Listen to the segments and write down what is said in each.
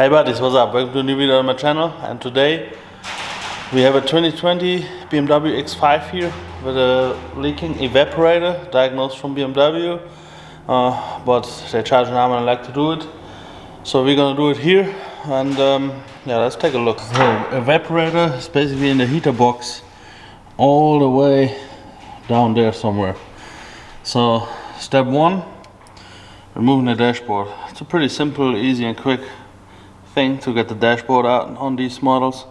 Hey buddies, what's up? Welcome to a new video on my channel, and today we have a 2020 BMW X5 here with a leaking evaporator diagnosed from BMW, but they charge an arm and I like to do it, so we're gonna do it here. And yeah, let's take a look. So evaporator is basically in the heater box all the way down there somewhere. So step one, removing the dashboard. It's a pretty simple, easy and quick thing to get the dashboard out on these models.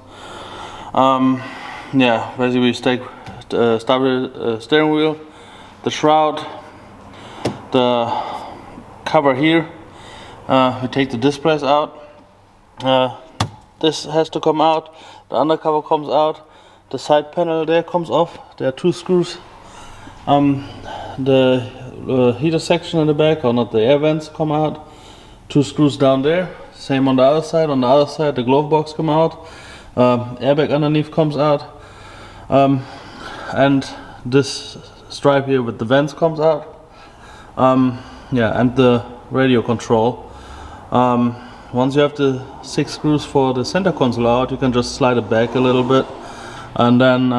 Yeah, basically we start with the steering wheel, the shroud, the cover here. We take the displays out. This has to come out. The undercover comes out. The side panel there comes off. There are two screws. The heater section in the back, or not, the air vents come out. Two screws down there. Same on the other side. On the other side, the glove box come out. Airbag underneath comes out. And this stripe here with the vents comes out. Yeah, and the radio control. Once you have the 6 screws for the center console out, you can just slide it back a little bit. And then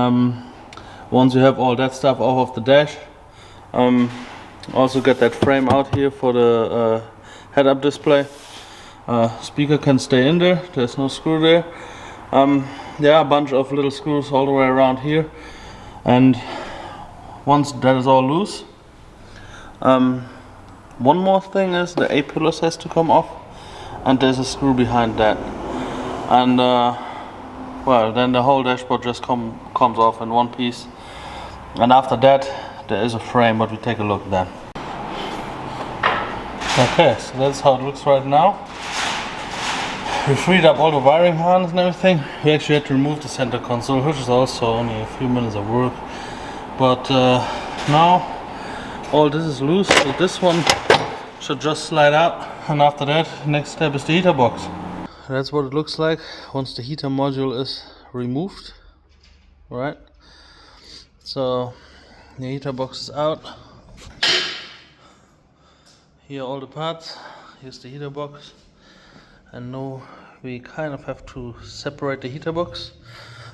once you have all that stuff off of the dash, also get that frame out here for the head-up display. Speaker can stay in there, there's no screw there. There are a bunch of little screws all the way around here, and once that is all loose, one more thing is the A-pillars has to come off, and there's a screw behind that. And well, then the whole dashboard just comes off in one piece, and after that there is a frame, but we take a look then. Okay, so that's how it looks right now. We freed up all the wiring harness and everything. We actually had to remove the center console, which is also only a few minutes of work. But now all this is loose, so this one should just slide out. And after that, next step is the heater box. That's what it looks like once the heater module is removed. Right? So the heater box is out. Here are all the parts. Here's the heater box. And now we kind of have to separate the heater box.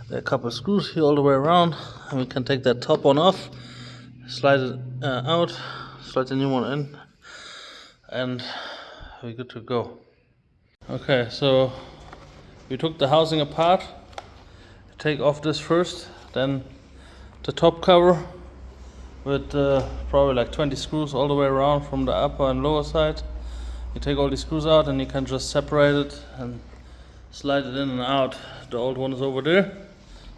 There are a couple of screws here all the way around, and we can take that top one off, slide it out, slide the new one in, and we're good to go. Okay, so we took the housing apart. Take off this first, then the top cover with probably like 20 screws all the way around from the upper and lower side. You take all these screws out and you can just separate it and slide it in and out. The old one is over there,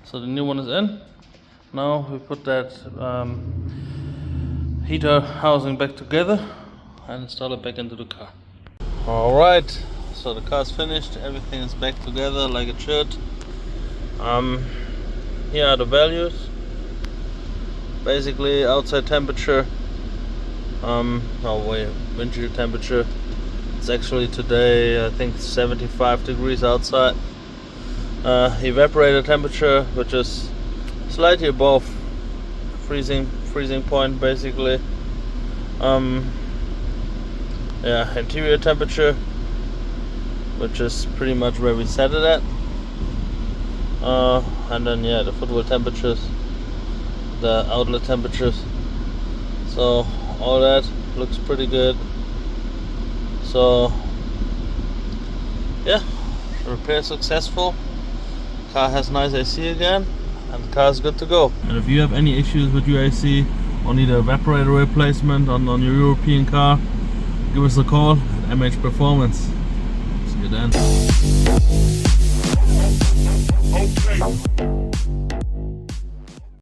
so the new one is in. Now we put that heater housing back together and install it back into the car. Alright, so the car's finished, everything is back together like it should. Here are the values. Basically outside temperature, wind chill temperature. It's actually today I think 75 degrees outside. Evaporator temperature, which is slightly above freezing point basically. Yeah, interior temperature, which is pretty much where we set it at. And then yeah, the footwell temperatures, the outlet temperatures. So all that looks pretty good. So yeah, repair successful. Car has nice AC again, and the car is good to go. And if you have any issues with your AC or need a evaporator replacement on your European car, give us a call at MH Performance. See you then.